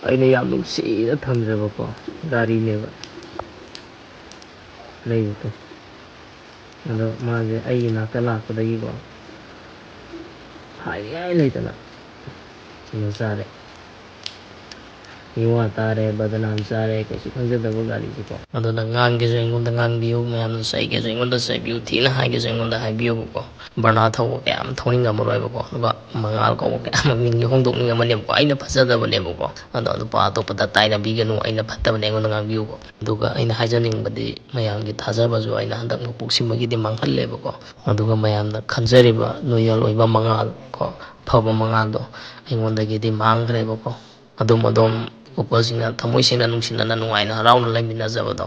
ꯑꯩꯅ ꯌꯥꯝ ꯅꯨꯡꯁꯤꯅ ꯊꯝꯖꯕꯀꯣ ꯒꯥꯔꯤꯅꯦꯕ ꯂꯩꯕꯗꯣ ꯑꯗꯣ ꯃꯥꯁꯦ ꯑꯩꯒꯤ ꯅꯥꯛꯇ ꯂꯥꯛꯄꯗꯒꯤꯀꯣ ꯍꯥꯏꯅꯤꯡꯉꯥꯏ ꯂꯩꯇꯅ ꯀꯩꯅꯣ ꯆꯥꯔꯦ ꯃꯤꯋꯥ ꯇꯥꯔꯦ ꯕꯗꯅꯥꯝ ꯆꯥꯔꯦ ꯀꯩꯁꯨ ꯈꯪꯖꯗꯕ ꯒꯥꯔꯤꯁꯤꯀꯣ ꯑꯗꯨꯅ ꯉꯥꯡꯒꯦꯁꯨ ꯑꯩꯉꯣꯟꯗ ꯉꯥꯡꯕꯤꯌꯨ ꯃꯌꯥꯝꯅ ꯆꯩꯒꯦꯁꯨ ꯑꯩꯉꯣꯟꯗ ꯆꯩꯕꯤꯌꯨ ꯊꯤꯅ ꯍꯥꯏꯒꯦꯁꯨ ꯑꯩꯉꯣꯟꯗ ꯍꯥꯏꯕꯤꯌꯨꯕꯀꯣ ꯕꯔꯅꯥ ꯊꯧꯕ ꯀꯌꯥ ꯑꯃ ꯊꯧꯅꯤꯡꯉꯝꯃꯔꯣꯏꯕꯀꯣ ꯑꯗꯨꯒ ꯃꯉꯥꯜ ꯀꯧꯕ ꯀꯌꯥ ꯑꯃ ꯃꯤꯡꯁꯦ ꯍꯣꯡꯗꯣꯛꯅꯤꯡꯉꯝꯃꯅꯦꯕꯀꯣ ꯑꯩꯅ ꯐꯖꯗꯕꯅꯦꯕꯀꯣ ꯑꯗꯣ ꯅꯨꯄꯥ ꯑꯇꯣꯞꯄꯗ ꯇꯥꯏꯅꯕꯤꯒꯅꯨ ꯑꯩꯅ ꯐꯠꯇꯕꯅꯦ ꯑꯩꯉꯣꯟꯗ ꯉꯥꯡꯕꯤꯌꯨꯀꯣ ꯑꯗꯨꯒ ꯑꯩꯅ ꯍꯥꯏꯖꯅꯤꯡꯕꯗꯤ ꯃꯌꯥꯝꯒꯤ ꯊꯥꯖꯕꯁꯨ ꯑꯩꯅ ꯍꯟꯗꯛ ꯃꯄꯣꯛꯁꯤꯃꯒꯤꯗꯤ ꯃꯥꯡꯍꯜꯂꯦꯕꯀꯣ ꯑꯗꯨꯒ ꯃꯌꯥꯝꯅ ꯈꯟꯖꯔꯤꯕ ꯂꯣꯌꯦꯜ ꯑꯣꯏꯕ ꯃꯉꯥꯜ ꯀꯣ ꯐꯕ ꯃꯉꯥꯜꯗꯣ ꯑꯩꯉꯣꯟꯗꯒꯤꯗꯤ ꯃꯥꯡꯈ꯭ꯔꯦꯕꯀꯣ ꯑꯗꯨꯝ ꯀꯣꯄꯜꯁꯤꯡꯅ ꯊꯃꯣꯏ ꯁꯦꯡꯅ ꯅꯨꯡꯁꯤꯅꯅ ꯅꯨꯡꯉꯥꯏꯅ ꯍꯔꯥꯎꯅ ꯂꯩꯃꯤꯟꯅꯖꯕꯗꯣ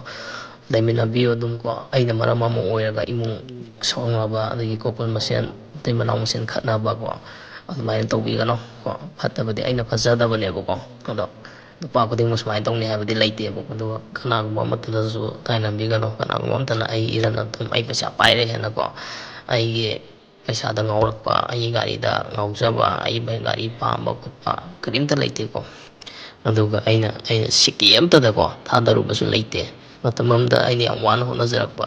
ꯂꯩꯃꯤꯟꯅꯕꯤꯌꯨ ꯑꯗꯨꯝ ꯀꯣ ꯑꯩꯅ ꯃꯔꯝ ꯑꯃ ꯑꯣꯏꯔꯒ ꯏꯃꯨꯡ ꯁꯣꯛꯅꯕ ꯑꯗꯒꯤ ꯀꯣꯄꯜ ꯃꯁꯦꯟ ꯃꯇꯩ ꯃꯅꯥꯎ ꯃꯁꯦꯟ ꯈꯠꯅꯕ ꯀꯣ ꯑꯗꯨꯃꯥꯏꯅ ꯇꯧꯕꯤꯒꯅꯣ ꯀꯣ ꯐꯠꯇꯕꯗꯤ ꯑꯩꯅ ꯐꯖꯗꯕꯅꯦꯕꯀꯣ ꯑꯗꯣ ꯅꯨꯄꯥ ꯈꯨꯗꯤꯡꯃꯛ ꯁꯨꯃꯥꯏꯅ ꯇꯧꯅꯤ ꯍꯥꯏꯕꯗꯤ ꯂꯩꯇꯦꯕ ꯑꯗꯨꯒ ꯀꯅꯥꯒꯨꯝꯕ ꯑꯃꯠꯇꯗꯁꯨ ꯇꯥꯏꯅꯕꯤꯒꯅꯨ ꯀꯅꯥꯒꯨꯝꯕ ꯑꯃꯠꯇꯅ ꯑꯩ ꯏꯔꯟꯅ ꯑꯗꯨꯝ ꯑꯩ ꯄꯩꯁା ꯄꯥꯏꯔꯦ ꯍꯦꯟꯅꯀꯣ ꯑꯩꯒꯤ ꯄꯩꯁꯥꯗ ꯉꯥꯎꯔꯛꯄ ꯑꯩꯒꯤ ꯒꯥꯔꯤꯗ ꯉꯥꯎꯖꯕ ꯑꯩ ꯒꯥꯔꯤ ꯄꯥꯝꯕ ꯈꯣꯠꯄ ꯀꯔꯤꯝꯇ ꯂꯩꯇꯦꯀꯣ ꯑꯗꯨꯒ ꯑꯩꯅ ꯁꯤꯀꯤ ꯑꯝꯇꯗꯀꯣ ꯊꯥꯗꯔꯨꯕꯁꯨ ꯂꯩꯇꯦ ꯃꯇꯝ ꯑꯃꯗ ꯑꯩꯅ ꯌꯥꯝ ꯋꯥꯅ ꯍꯣꯠꯅꯖꯔꯛꯄ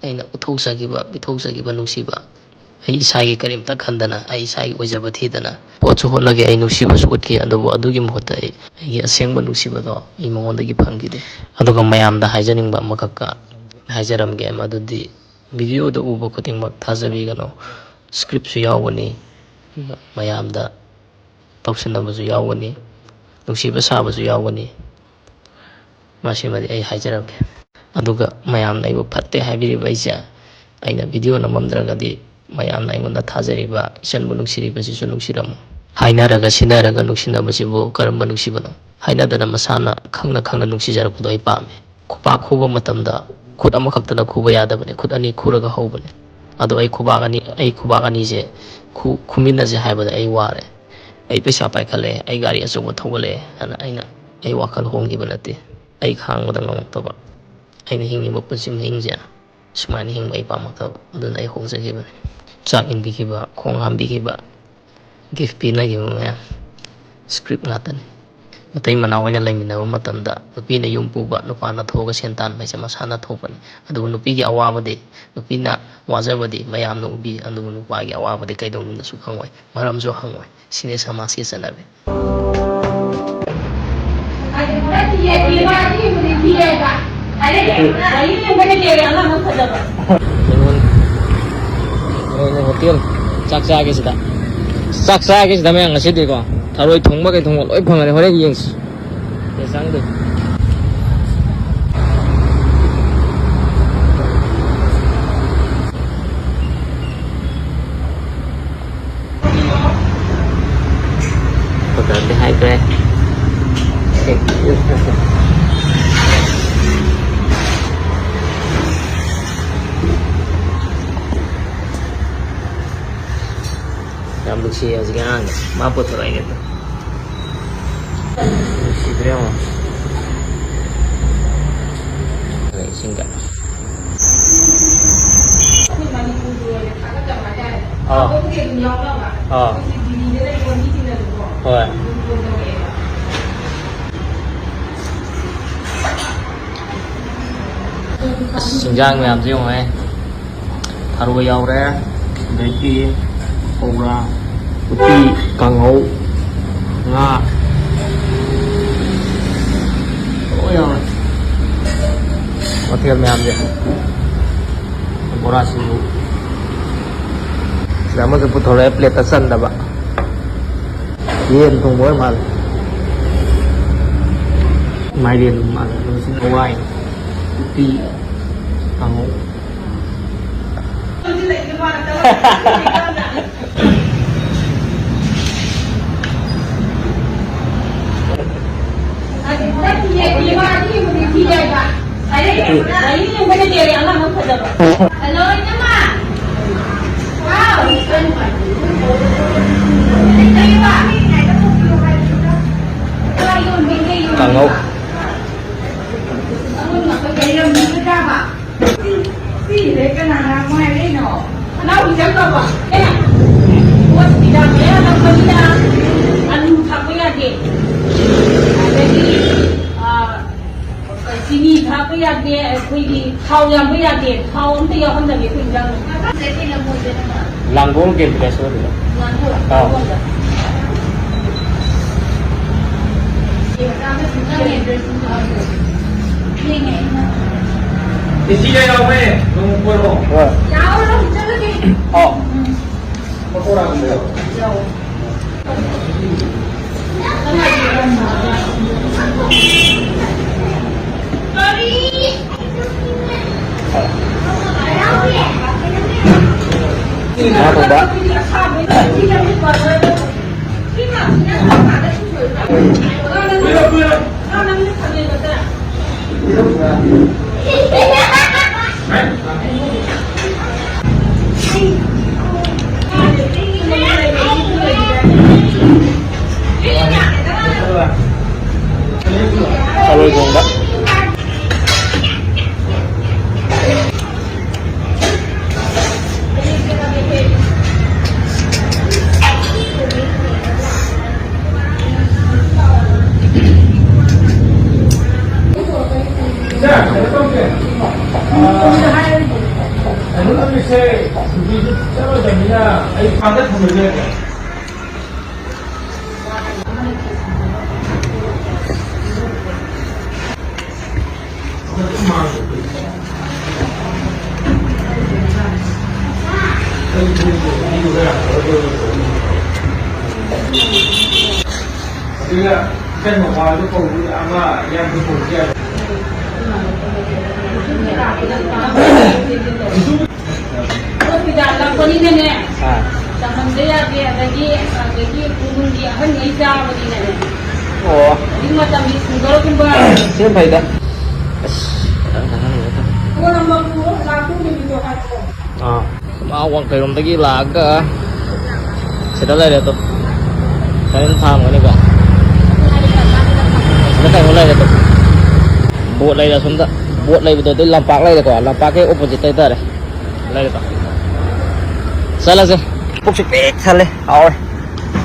ꯑꯩꯅ ꯎꯠꯊꯣꯛꯆꯈꯤꯕ ꯄꯤꯊꯣꯛꯆꯈꯤꯕ ꯅꯨꯡꯁꯤꯕ ꯑꯩ ꯏꯁꯥꯒꯤ ꯀꯔꯤꯝꯇ ꯈꯟꯗꯅ ꯑꯩ ꯏꯁꯥꯒꯤ ꯑꯣꯏꯖꯕ ꯊꯤꯗꯅ ꯄꯣꯠꯁꯨ ꯍꯣꯠꯅꯒꯦ ꯑꯩ ꯅꯨꯡꯁꯤꯕꯁꯨ ꯎꯠꯈꯤ ꯑꯗꯨꯕꯨ ꯑꯗꯨꯒꯤ ꯃꯍꯨꯠꯇ ꯑꯩꯒꯤ ꯑꯁꯦꯡꯕ ꯅꯨꯡꯁꯤꯕꯗꯣ ꯑꯩ ꯃꯉꯣꯟꯗꯒꯤ ꯐꯪꯈꯤꯗꯦ ꯑꯗꯨꯒ ꯃꯌꯥꯝꯗ ꯍꯥꯏꯖꯅꯤꯡꯕ ꯑꯃꯈꯛꯀ ꯍꯥꯏꯖꯔꯝꯒꯦ ꯃꯗꯨꯗꯤ ꯚꯤꯗꯤꯑꯣꯗ ꯎꯕ ꯈꯨꯗꯤꯡꯃꯛ ꯊꯥꯖꯕꯤꯒꯅꯨ ꯁꯀ꯭ꯔꯤꯞꯁꯨ ꯌꯥꯎꯒꯅꯤ ꯃꯌꯥꯝꯗ ꯇꯧꯁꯤꯟꯅꯕꯁꯨ ꯌꯥꯎꯒꯅꯤ ꯅꯨꯡꯁꯤꯕ ꯁꯥꯕꯁꯨ ꯌꯥꯎꯒꯅꯤ ꯃꯁꯤꯃꯗꯤ ꯑꯩ ꯍꯥꯏꯖꯔꯝꯒꯦ ꯑꯗꯨꯒ ꯃꯌꯥꯝꯅ ꯑꯩꯕꯨ ꯐꯠꯇꯦ ꯍꯥꯏꯕꯤꯔꯤꯕ ꯑꯩꯁꯦ ꯑꯩꯅ ꯚꯤꯗꯤꯑꯣ ꯅꯝꯃꯝꯗ꯭ꯔꯒꯗꯤ ꯃꯌꯥꯝꯅ ꯑꯩꯉꯣꯟꯗ ꯊꯥꯖꯔꯤꯕ ꯏꯆꯟꯕꯨ ꯅꯨꯡꯁꯤꯔꯤꯕꯁꯤꯁꯨ ꯅꯨꯡꯁꯤꯔꯝꯃꯨ ꯍꯥꯏꯅꯔꯒ ꯁꯤꯟꯅꯔꯒ ꯅꯨꯡꯁꯤꯅꯕꯁꯤꯕꯨ ꯀꯔꯝꯕ ꯅꯨꯡꯁꯤꯕꯅꯣ ꯍꯥꯏꯅꯗꯅ ꯃꯁꯥꯅ ꯈꯪꯅ ꯈꯪꯅ ꯅꯨꯡꯁꯤꯖꯔꯛꯄꯗꯣ ꯑꯩ ꯄꯥꯝꯃꯤ ꯈꯨꯄꯥꯛ ꯈꯨꯕ ꯃꯇꯝꯗ ꯈꯨꯠ ꯑꯃꯈꯛꯇꯅ ꯈꯨꯕ ꯌꯥꯗꯕꯅꯤ ꯈꯨꯠ ꯑꯅꯤ ꯈꯨꯔꯒ ꯍꯧꯕꯅꯤ ꯑꯗꯣ ꯑꯩ ꯈꯨꯕꯥꯛ ꯑꯅꯤꯁꯦ ꯈꯨꯃꯤꯟꯅꯁꯦ ꯍꯥꯏꯕꯗ ꯑꯩ ꯋꯥꯔꯦ ꯑꯩ ꯄꯩꯁꯥ ꯄꯥꯏꯈꯠꯂꯛꯑꯦ ꯑꯩ ꯒꯥꯔꯤ ꯑꯆꯧꯕ ꯊꯧꯒꯠꯂꯛꯑꯦ ꯑꯗꯨꯅ ꯑꯩ ꯋꯥꯈꯜ ꯍꯣꯡꯈꯤꯕ ꯅꯠꯇꯦ ꯑꯩ ꯈꯥꯡꯕꯗ ꯉꯝꯃꯛꯇꯕ ꯑꯩꯅ ꯍꯤꯡꯉꯤꯕ ꯄꯨꯟꯁꯤ ꯃꯍꯤꯡꯁꯦ ꯁꯨꯃꯥꯏꯅ ꯍꯤꯡꯕ ꯑꯩ ꯄꯥꯝꯃꯛꯇꯕ ꯑꯗꯨꯅ ꯑꯩ ꯍꯣꯡꯖꯈꯤꯕꯅꯤ ꯆꯥꯛ ꯏꯟꯕꯤꯈꯤꯕ ꯈꯣꯡ ꯍꯥꯝꯕꯤꯈꯤꯕ ꯒꯤꯐ ꯄꯤꯅꯈꯤꯕ ꯃꯌꯥꯝ ꯁꯀ꯭ꯔꯤꯞ ꯉꯥꯛꯇꯅꯤ ꯃꯇꯩ ꯃꯅꯥꯎ ꯑꯣꯏꯅ ꯂꯩꯃꯤꯟꯅꯕ ꯃꯇꯝꯗ ꯅꯨꯄꯤꯅ ꯌꯨꯝ ꯄꯨꯕ ꯅꯨꯄꯥꯅ ꯊꯣꯛꯑꯒ ꯁꯦꯟ ꯇꯥꯟꯕ ꯍꯥꯏꯁꯦ ꯃꯁꯥꯅ ꯊꯣꯛꯄꯅꯤ ꯑꯗꯨꯕꯨ ꯅꯨꯄꯤꯒꯤ ꯑꯋꯥꯕꯗꯤ ꯅꯨꯄꯤꯅ ꯋꯥꯖꯕꯗꯤ ꯃꯌꯥꯝꯅ ꯎꯕꯤ ꯑꯗꯨꯕꯨ ꯅꯨꯄꯥꯒꯤ ꯑꯋꯥꯕꯗꯤ ꯀꯩꯗꯧꯅꯨꯡꯗꯁꯨ ꯈꯪꯉꯣꯏ ꯃꯔꯝꯁꯨ ꯍꯪꯉꯣꯏ ꯁꯤꯅꯤ ꯁꯃꯥꯖꯀꯤ ꯆꯠꯅꯕꯤ ꯍꯣꯇꯦꯜ ꯆꯥꯛ ꯆꯥꯒꯦꯁꯤꯗ ꯃꯌꯥꯝ ꯉꯁꯤꯗꯤꯀꯣ ꯊꯔꯣꯏ ꯊꯣꯡꯕ ꯀꯩ ꯊꯣꯡꯕ ꯂꯣꯏ ꯐꯪꯉꯅꯤ ꯍꯣꯔꯦꯟ ꯌꯦꯡꯁꯤ ꯆꯪꯗꯦ ꯄꯀꯔꯗꯤ ꯍꯥꯏꯈ꯭ꯔꯦ ꯌꯥꯝ ꯅꯨꯡꯁꯤꯌꯦ ꯍꯧꯖꯤꯛꯀꯤ ꯑꯉꯥꯡꯗꯣ ꯃꯥ ꯄꯨꯊꯣꯔꯛꯏꯅꯦ ꯅꯨꯡꯁꯤꯗ꯭ꯔꯦ ꯌꯦꯡꯉꯣ ꯏꯁꯤꯡꯒ ꯍꯣꯏ ꯆꯤꯟꯖꯥꯡ ꯃꯌꯥꯝꯁꯦ ꯌꯦꯡꯉꯣ ꯊꯔꯣꯏ ꯌꯥꯎꯔꯦ ꯑꯗꯩꯗꯤ ꯀꯧꯔꯥ ꯎꯇꯤ ꯀꯥꯡꯍꯧ ꯉꯥ ꯂꯣꯏ ꯌꯥꯎꯔꯦ ꯃꯊꯦꯜ ꯃꯌꯥꯝꯁꯦ ꯕꯣꯔꯥ ꯁꯤꯡꯖꯨ ꯁꯤꯗ ꯑꯃꯁꯨ ꯄꯨꯊꯣꯔꯛꯑꯦ ꯄ꯭ꯂꯦꯠꯇ ꯆꯟꯗꯕ ꯌꯦꯟ ꯊꯣꯡꯕ ꯑꯣꯏ ꯃꯥꯜꯂꯦ ꯃꯥꯏꯔꯦꯟ ꯃꯥꯜꯂꯦ ꯃꯁꯤꯅ ꯍꯋꯥꯏ ꯎꯇꯤ ꯀꯥꯡꯍꯧ ꯀꯥꯡꯍꯧ ꯌꯥꯗꯦ ꯑꯩꯈꯣꯏꯒꯤ ꯊꯥꯎ ꯌꯥꯝꯕ ꯌꯥꯗꯦ ꯊꯥꯎ ꯑꯝꯇ ꯌꯥꯎꯍꯟꯗꯕꯤ ꯑꯩꯈꯣꯏ ꯏꯟꯖꯥꯡ ꯂꯥꯡꯒꯣꯜ ꯒꯦꯝ ꯄ꯭ꯂꯦꯁ ꯑꯣꯏꯗꯣꯏꯔꯣ 이시가 야매 너무 보여. 포토라는데요. Kalau itu enggak. 자, 이렇게. 오늘 새 고기 썰어졌냐? 이 바닥 한번 해야 돼. Kaya, kan mga ito po, ama, yan po po siya. ꯂꯥꯛꯄꯅꯤꯅꯅꯦ Ah. ꯇꯝꯍꯟꯕ ꯌꯥꯗꯦ ꯑꯗꯒꯤ ꯈꯨꯡꯒꯪꯒꯤ ꯑꯍꯟꯉꯩ ꯆꯥꯕꯅꯤꯅꯅꯦ Oh, ꯍꯧꯖꯤꯛ ꯃꯇꯝꯒꯤ ꯁꯨꯒꯔꯒꯨꯝꯕ siapa faida? Ah, mawang kayo lagi laga. Sudah lah itu. Kalian paham kan ini kok? Sudah kayak mulai itu. Buat lagi dah sudah. Buat lagi betul betul lampak lagi kok. Lampaknya opposite itu deh. Lagi itu. Salah sih. Pukul sepik salah. Awal.